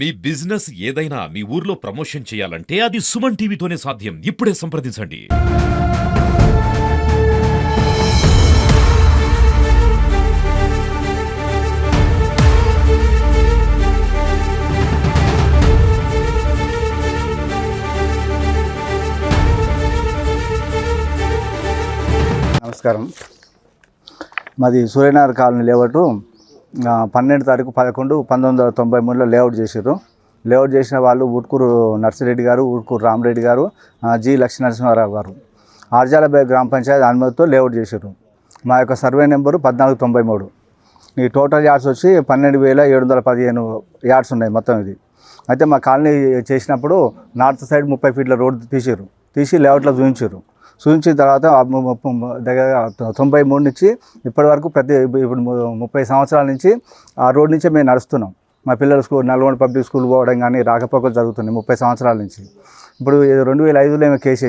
మీ business ఏదైనా మీ ఊర్లో promotion చేయాలంటే అది సుమన్ టీవీతోనే సాధ్యం. ఇప్పుడే సంప్రదించండి. నమస్కారం. మాది సూర్యనగర్ కాలనీ లేఅవుట్ 12/11/1993లో లేఅవుట్ చేశారు. లేఅవుట్ చేసిన వాళ్ళు ఊట్కూరు నర్సిరెడ్డి గారు, ఊట్కూరు రామరెడ్డి గారు, జి లక్ష్మీనరసింహారావు గారు ఆర్జాలబై గ్రామ పంచాయతీ అనుమతితో లేఅవుట్ చేశారు. మా యొక్క సర్వే నెంబరు 1493. ఈ టోటల్ యార్డ్స్ వచ్చి 12,715 యార్డ్స్ ఉన్నాయి మొత్తం ఇది. అయితే మా కాలనీ చేసినప్పుడు నార్త్ సైడ్ 30 ఫీట్ల రోడ్డు తీసి లేఅవుట్లో చూపించిన తర్వాత దగ్గర 93 నుంచి ఇప్పటి వరకు ఇప్పుడు 30 సంవత్సరాల నుంచి ఆ రోడ్ నుంచే మేము నడుస్తున్నాం. మా పిల్లల నల్గొండ పబ్లిక్ స్కూల్ పోవడం కానీ రాకపోకలు జరుగుతున్నాయి 30 సంవత్సరాల నుంచి. ఇప్పుడు 2005లో ఏమో కేసు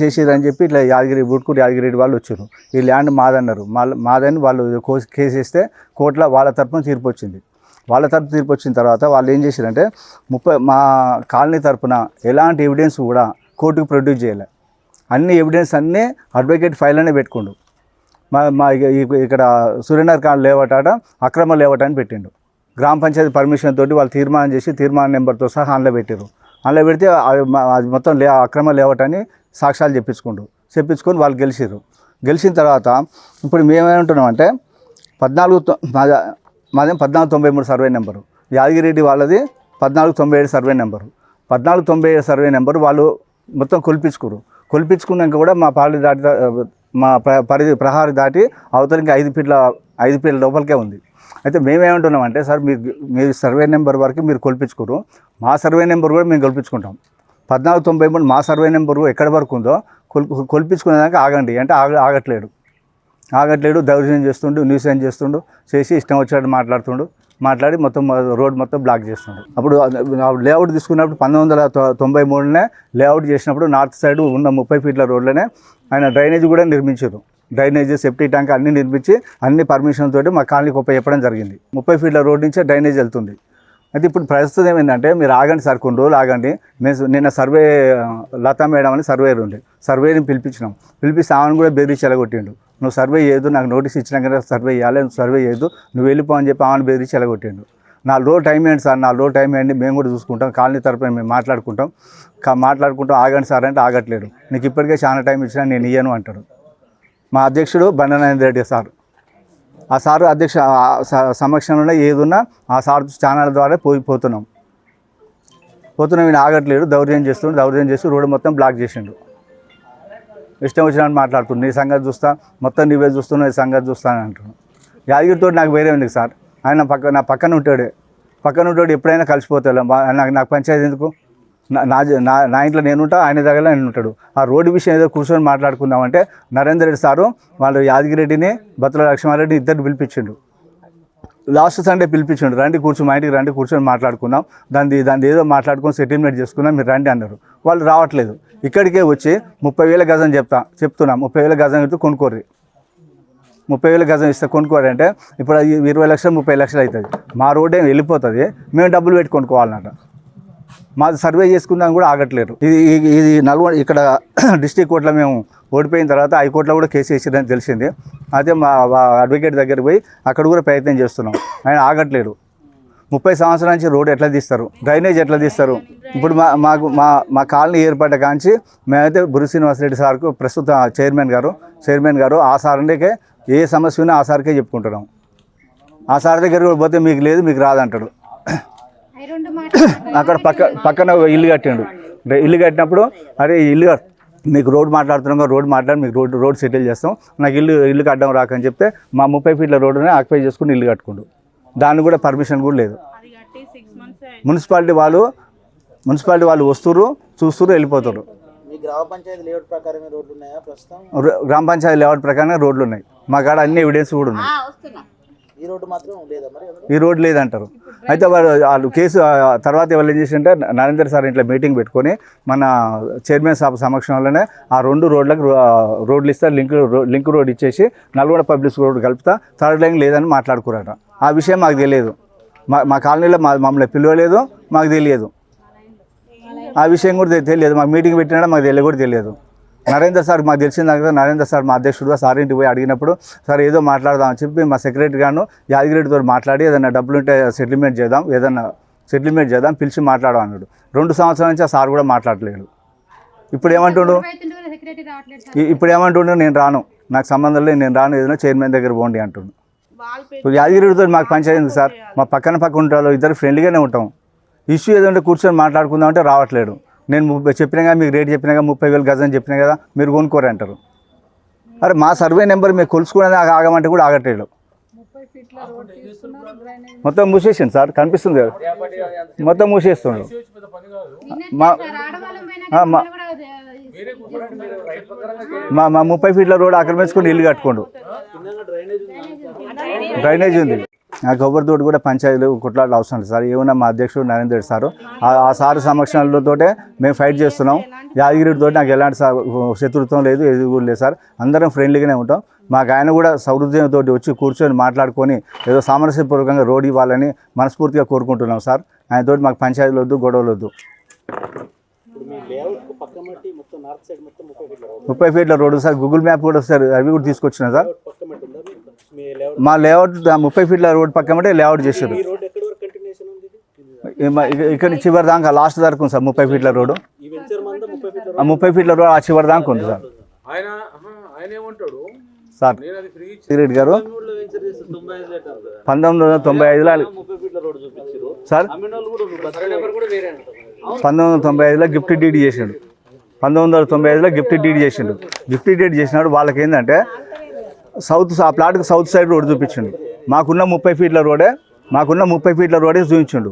వేసిరని చెప్పి ఇట్లా ఊట్కూరు యాదగిరెడ్డి వాళ్ళు వచ్చారు. ఈ ల్యాండ్ మాదన్నారు. మాదని వాళ్ళు కేసు వేస్తే కోర్టులో వాళ్ళ తరపున తీర్పు వచ్చింది. వచ్చిన తర్వాత వాళ్ళు ఏం చేశారంటే మా కాలనీ తరపున ఎలాంటి ఎవిడెన్స్ కూడా కోర్టుకు ప్రొడ్యూస్ చేయలే. అన్ని ఎవిడెన్స్ అన్నీ అడ్వకేట్ ఫైల్ అనే పెట్టుకుండు. మా ఇక్కడ సూర్యనగర్ కాలనీ లేఅవుట్ అక్రమ లేఅవుట్ అని పెట్టిండు. గ్రామ పంచాయతీ పర్మిషన్ తోటి వాళ్ళు తీర్మానం చేసి తీర్మాన నెంబర్తో సహా అందులో పెట్టారు. అందులో పెడితే అది మొత్తం అక్రమ లేఅవుట్ అని సాక్ష్యాలు చెప్పించుకొని వాళ్ళు గెలిచిన తర్వాత ఇప్పుడు మేమేమంటున్నామంటే 1493 సర్వే నెంబరు, యాదగిరెడ్డి వాళ్ళది 1497 సర్వే నెంబరు. 1497 సర్వే నెంబరు వాళ్ళు మొత్తం కొలిపించుకున్నాక కూడా మా పాలి దాటి మా ప్రహారీ దాటి అవతల ఇంకా 5 ఫీట్ల లోపలికే ఉంది. అయితే మేమేమంటున్నామంటే సార్ మీ సర్వే నెంబర్ వరకు మీరు కొలిపించుకోరు, మా సర్వే నెంబర్ కూడా మేము కొలిపించుకుంటాం. 1493 మా సర్వే నెంబరు ఎక్కడి వరకు ఉందో కొలిపించుకునేదాకా ఆగండి అంటే ఆగట్లేడు. దౌర్జన్యం చేస్తుండు, న్యూసెన్స్ చేసి ఇష్టం వచ్చినట్టు మాట్లాడి మొత్తం రోడ్ మొత్తం బ్లాక్ చేస్తుండు. అప్పుడు లేఅవుట్ తీసుకున్నప్పుడు 1993లోనే లేఅవుట్ చేసినప్పుడు నార్త్ సైడ్ ఉన్న 30 ఫీట్ల రోడ్లోనే ఆయన డ్రైనేజ్ కూడా నిర్మించారు. డ్రైనేజ్, సెప్టీ ట్యాంక్ అన్నీ నిర్మించి అన్ని పర్మిషన్ తోటి మా కాలనీకి చెప్పడం జరిగింది. 30 ఫీట్ల రోడ్ నుంచే డ్రైనేజ్ వెళ్తుంది. అయితే ఇప్పుడు ప్రస్తుతం ఏమైందంటే మీరు ఆగండి సార్, కొన్ని రోజులు ఆగండి. నిన్న సర్వే లతా మేడం అని సర్వేర్ ఉండే, సర్వేని పిలిపిస్తే ఆమెను కూడా బెదిరించి ఎలగొట్టిండు. నువ్వు సర్వే చేయదు, నాకు నోటీస్ ఇచ్చినాక సర్వే చేయాలి, నువ్వు సర్వే చేయదు, నువ్వు వెళ్ళిపో అని చెప్పి ఆమెను బెదిరించి ఎలగొట్టిండు. 4 రోజులు టైం ఏంటి సార్, 4 రోజులు టైం ఏంటి, మేము కూడా చూసుకుంటాం, కాలనీ తరపున మేము మాట్లాడుకుంటాం ఆగండి సార్ అంటే ఆగట్లేడు. నీకు ఇప్పటికే చాలా టైం ఇచ్చినా నేను ఇయ్యను అంటాడు. మా అధ్యక్షుడు బండనారాయణ రెడ్డి సార్, ఆ సారు అధ్యక్ష సమక్షంలోనే ఏదున్నా ఆ సార్ ఛానల్ ద్వారా పోతున్నాం. ఈయన ఆగట్లేడు, దౌర్జన్యం చేసి రోడ్డు మొత్తం బ్లాక్ చేసిండు. ఇష్టం వచ్చినట్టు మాట్లాడుతున్నాడు. నీ సంగతి చూస్తా, మొత్తం నీవే చూస్తున్నావు, నీ సంగతి చూస్తాను అంటున్నాను. యాదగిరితో నాకు వేరే ఉంది సార్, ఆయన నా పక్కన ఉంటాడు ఎప్పుడైనా కలిసిపోతాడు. నాకు పంచాయతీ ఎందుకు, నా ఇంట్లో నేనుంటా, ఆయన దగ్గర నేను ఉంటాడు. ఆ రోడ్డు విషయం ఏదో కూర్చొని మాట్లాడుకుందామంటే నరేందర్ రెడ్డి సారు వాళ్ళు యాదగిరెడ్డిని, బత్తుల లక్ష్మారెడ్డి ఇద్దరు పిలిపించిండు. లాస్ట్ సండే పిలిపించిండు, రండి మా ఇంటికి రండి, కూర్చొని మాట్లాడుకుందాం, దాన్ని ఏదో మాట్లాడుకొని సెటిల్మెంట్ చేసుకుందాం, మీరు రండి అన్నారు. వాళ్ళు రావట్లేదు. ఇక్కడికే వచ్చి 30,000 గజం చెప్తున్నా 30,000 గజం ఇస్తే కొనుక్కోర్రి, 30,000 గజం ఇస్తే కొనుక్కోరు అంటే ఇప్పుడు 20 లక్షలు 30 లక్షలు అవుతుంది. మా రోడ్ ఏమి వెళ్ళిపోతుంది, మేము డబ్బులు పెట్టి కొనుక్కోవాలన్నట. మాది సర్వే చేసుకుందాం కూడా ఆగట్లేరు. ఇది నల్గొండ ఇక్కడ డిస్ట్రిక్ట్ కోర్టులో మేము ఓడిపోయిన తర్వాత హైకోర్టులో కూడా కేసు వేసిరని తెలిసింది. అదే మా అడ్వకేట్ దగ్గరికి పోయి అక్కడ కూడా ప్రయత్నం చేస్తున్నాం, ఆయన ఆగట్లేడు. 30 సంవత్సరాల నుంచి రోడ్ ఎట్లా తీస్తారు, డ్రైనేజ్ ఎట్లా తీస్తారు. ఇప్పుడు మా కాలనీ ఏర్పడ్డ కాంచి మేమైతే బుర్రి శ్రీనివాసరెడ్డి సార్కు ప్రస్తుత చైర్మన్ గారు ఆ సార్కే ఏ సమస్య ఉన్నా ఆ సార్కే చెప్పుకుంటున్నాం. ఆ సార్ దగ్గరికి పోతే మీకు లేదు, మీకు రాదంటాడు. అక్కడ పక్కన ఇల్లు కట్టినప్పుడు అరే ఇల్లు మీకు రోడ్ మాట్లాడుతున్నాం, మీకు రోడ్ సెటిల్ చేస్తాం, నాకు ఇల్లుకి అడ్డం రాకని చెప్తే మా 30 ఫీట్ల రోడ్డునే ఆక్యుపై చేసుకుని ఇల్లు కట్టుకుండు. దాన్ని కూడా పర్మిషన్ కూడా లేదు. మున్సిపాలిటీ వాళ్ళు చూస్తురు వెళ్ళిపోతారు. గ్రామ పంచాయతీ లేఅవుట్ ప్రకారం రోడ్లు ఉన్నాయి. మా కాడ అన్ని ఎవిడెన్స్ కూడా ఉన్నాయి. ఈ రోడ్ లేదంటారు. అయితే వాళ్ళు కేసు తర్వాత వాళ్ళు ఏం చేసింటే నరేందర్ సార్ ఇంట్లో మీటింగ్ పెట్టుకొని మన చైర్మన్ సాబ్ సమక్షంలోనే ఆ 2 రోడ్లు ఇస్తే లింక్ రోడ్ ఇచ్చేసి నల్గొండ పబ్లిక్ రోడ్ కలుపుతా, థర్డ్ లైన్ లేదని మాట్లాడుకున్నారట. ఆ విషయం మాకు తెలియదు. మా కాలనీలో మమ్మల్ని పిలవలేదు, మాకు తెలియదు. ఆ విషయం కూడా తెలియదు. మాకు మీటింగ్ పెట్టినా మాకు తెలియ కూడా తెలియదు. నరేందర్ సార్ మాకు తెలిసిన దాకా నరేందర్ సార్ మా అధ్యక్షుడుగా సార్ ఇంటికి పోయి అడిగినప్పుడు సార్ ఏదో మాట్లాడదామని చెప్పి మా సెక్రటరీ గాను యాదగిరెడ్డితో మాట్లాడి ఏదైనా డబ్బులు ఉంటే సెటిల్మెంట్ చేద్దాం పిలిచి మాట్లాడడం అన్నాడు. 2 సంవత్సరాల నుంచి ఆ సార్ కూడా మాట్లాడలేడు. ఇప్పుడు ఏమంటుండు నేను రాను, నాకు సంబంధం లేదు, నేను రాను, ఏదైనా చైర్మన్ దగ్గర పోండి అంటుండు. ఇప్పుడు యాదగిరెడ్డితో మాకు పంచాయతీ సార్, మా పక్క ఉంటారు, ఇద్దరు ఫ్రెండ్లీగానే ఉంటాం. ఇష్యూ ఏదంటే కూర్చొని మాట్లాడుకుందాం అంటే రావట్లేడు. నేను చెప్పినా కదా, మీకు రేట్ చెప్పినా కదా, 30,000 గజం చెప్పినా కదా, మీరు కొనుక్కోరు అంటారు. అరే మా సర్వే నెంబర్ మీరు కొలుసుకునే ఆగమంటే కూడా ఆగట్లేదు. మొత్తం మూసేసింది సార్, కనిపిస్తుంది కదా, మొత్తం మూసేస్తుండు. మా 30 ఫీట్ల రోడ్ ఆక్రమించుకొని ఇల్లు కట్టుకోండు. డ్రైనేజ్ ఉంది. నాకు ఎవరితోటి కూడా పంచాయతీలు కొట్లాటలు అవసరం లేదు సార్. ఏమన్నా మా అధ్యక్షుడు నరేంద్ర రెడ్డి సారు, ఆ సారు సమక్షంలోతోటే మేము ఫైట్ చేస్తున్నాం. యాదగిరితో నాకు ఎలాంటి శత్రుత్వం లేదు, ఏది కూడా లేదు సార్. అందరం ఫ్రెండ్లీగానే ఉంటాం. మాకు ఆయన కూడా సౌహృదయంతో వచ్చి కూర్చొని మాట్లాడుకొని ఏదో సామరస్యపూర్వకంగా రోడ్ ఇవ్వాలని మనస్ఫూర్తిగా కోరుకుంటున్నాం సార్. ఆయనతోటి మాకు పంచాయతీలు వద్దు, గొడవలు వద్దు. 30 ఫీట్ల రోడ్డు సార్, గూగుల్ మ్యాప్ కూడా సార్ అవి కూడా తీసుకొచ్చినా సార్. మా లేఅవుట్ 30 ఫీట్ల రోడ్ పక్కమంటే లేఅవుట్ చేశారు. ఇక్కడ చివరి దాకా లాస్ట్ దాకా ఉంది సార్ 30 ఫీట్ల రోడ్డు. 30 ఫీట్ల రోడ్ ఆ చివరి దాకా ఉంది సార్. సార్ రెడ్డి గారు 1995లో సార్ 1995లో గిఫ్ట్ డీడ్ చేసిండు. 1995లో గిఫ్ట్ డీడ్ చేసిండు. గిఫ్ట్ డీడ్ చేసినాడు. వాళ్ళకి ఏంటంటే ఆ ప్లాట్కి సౌత్ సైడ్ రోడ్ చూపించిండు. మాకున్న 30 ఫీట్ల రోడే చూపించిండు.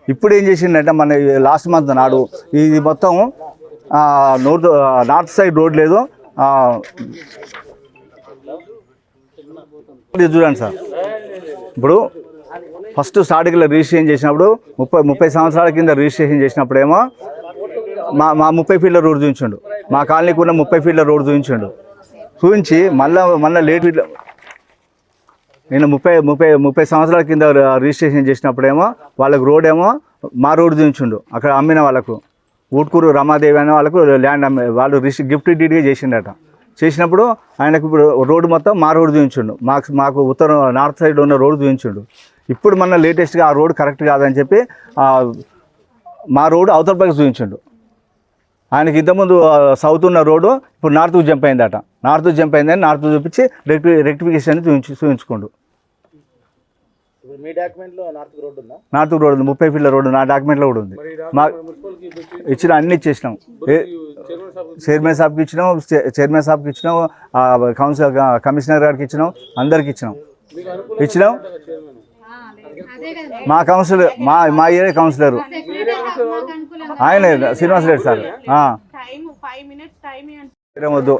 ఇప్పుడు ఏం చేసిండంటే మన లాస్ట్ మంత్ నాడు ఇది మొత్తం నార్త్ సైడ్ రోడ్ లేదు. చూడండి సార్, ఇప్పుడు ఫస్ట్ స్టార్టింగ్లో రిజిస్ట్రేషన్ చేసినప్పుడు 30 సంవత్సరాల కింద రిజిస్ట్రేషన్ చేసినప్పుడేమో మా 30 ఫీట్ల రోడ్ చూపించిండు. మా కాలనీకి ఉన్న 30 ఫీట్ల రోడ్ చూపించి మళ్ళీ లేట్ నేను 30 సంవత్సరాల కింద రిజిస్ట్రేషన్ చేసినప్పుడేమో వాళ్ళకు రోడ్ ఏమో మా రోడ్ చూపించిండు. అక్కడ అమ్మిన వాళ్ళకు ఊట్కూరు రమాదేవి అనే వాళ్ళకు ల్యాండ్ వాళ్ళు గిఫ్ట్ డీడ్గా చేసిండట. చేసినప్పుడు ఆయనకు ఇప్పుడు రోడ్డు మొత్తం మా రోడ్డు చూపించిండు. మాకు ఉత్తరం నార్త్ సైడ్ ఉన్న రోడ్డు చూపించిండు. ఇప్పుడు మన లేటెస్ట్గా ఆ రోడ్ కరెక్ట్ కాదని చెప్పి మా రోడ్డు అవతల పైకి చూపించిండు. ఆయనకి ఇంతకుముందు సౌత్ ఉన్న రోడ్డు ఇప్పుడు నార్త్కు జంప్ అయిందట. నార్త్ చూపించి రెక్టిఫికేషన్ చూపించుకోండు. నార్త్ రోడ్ ఉంది, 30 ఫీట్ల రోడ్డు నా డాక్యుమెంట్లో కూడా ఉంది. మా అన్ని ఇచ్చేసినాం. చైర్మన్ సాబ్కి ఇచ్చినాం, కమిషనర్ గారికి ఇచ్చినాం, అందరికి ఇచ్చినాం. మా కౌన్సిలర్ మా ఏరియా కౌన్సిలర్ ఆయన శ్రీనివాస్ రెడ్డి సార్. వద్దు,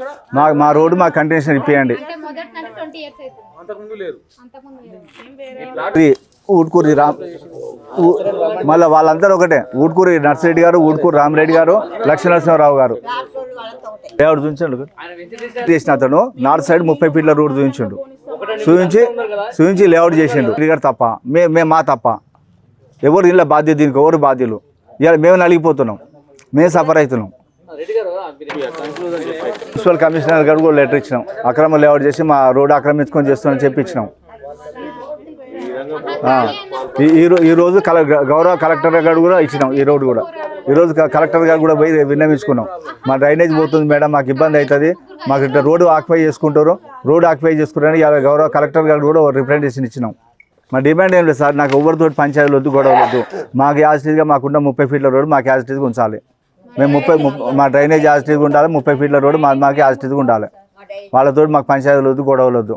మా రోడ్డు మా కంటిన్యూషన్ ఇప్పియండి. ఊట్కూరి మళ్ళీ వాళ్ళందరూ ఒకటే, ఊట్కూరి నర్సిరెడ్డి గారు, ఊట్కూరి రామరెడ్డి గారు, లక్ష్మీనరసింహరావు గారు లేఅవుట్ చూపించండు. చేసిన అతను నార్త్ సైడ్ 30 ఫీట్ల రోడ్ చూపించి లేఅవుట్ చేసిండు. గారు తప్ప మా తప్ప ఎవరు ఇలా బాధ్యత, దీనికి ఎవరు బాధ్యులు? ఇవాళ మేము నలిగిపోతున్నాం, మేము సఫర్ అవుతున్నాం. మున్సిపల్ కమిషనర్ గారు కూడా లెటర్ ఇచ్చినాం. అక్రమ లేఅవుట్ చేసి మా రోడ్డు ఆక్రమించుకొని చేస్తున్నామని చెప్పి ఇచ్చినాం. ఈరోజు గౌరవ కలెక్టర్ గారు కూడా ఇచ్చినాం. ఈరోజు కలెక్టర్ గారు కూడా పోయి విన్నవించుకున్నాం. మా డ్రైనేజ్ పోతుంది మేడం, మాకు ఇబ్బంది అవుతుంది, మాకు ఇట్లా రోడ్డు ఆక్యుపై చేసుకుంటారని గౌరవ కలెక్టర్ గారు కూడా రిప్రజెంటేషన్ ఇచ్చినాం. మా డిమాండ్ ఏం లేదు సార్, నాకు ఎవరితో పంచాయతీలు వద్దు, గొడవలు వద్దు. మాకు యాజిటీగా మాకున్న 30 ఫీట్ల రోడ్డు మాకు యాజిటీగా ఉంచాలి. మేము మా డ్రైనేజ్ యాజిటీగా ఉండాలి. 30 ఫీట్ల రోడ్డు మాకు యాజిటీగా ఉండాలి. వాళ్ళతో మాకు పంచాయతీలు వద్దు, గొడవలు వద్దు.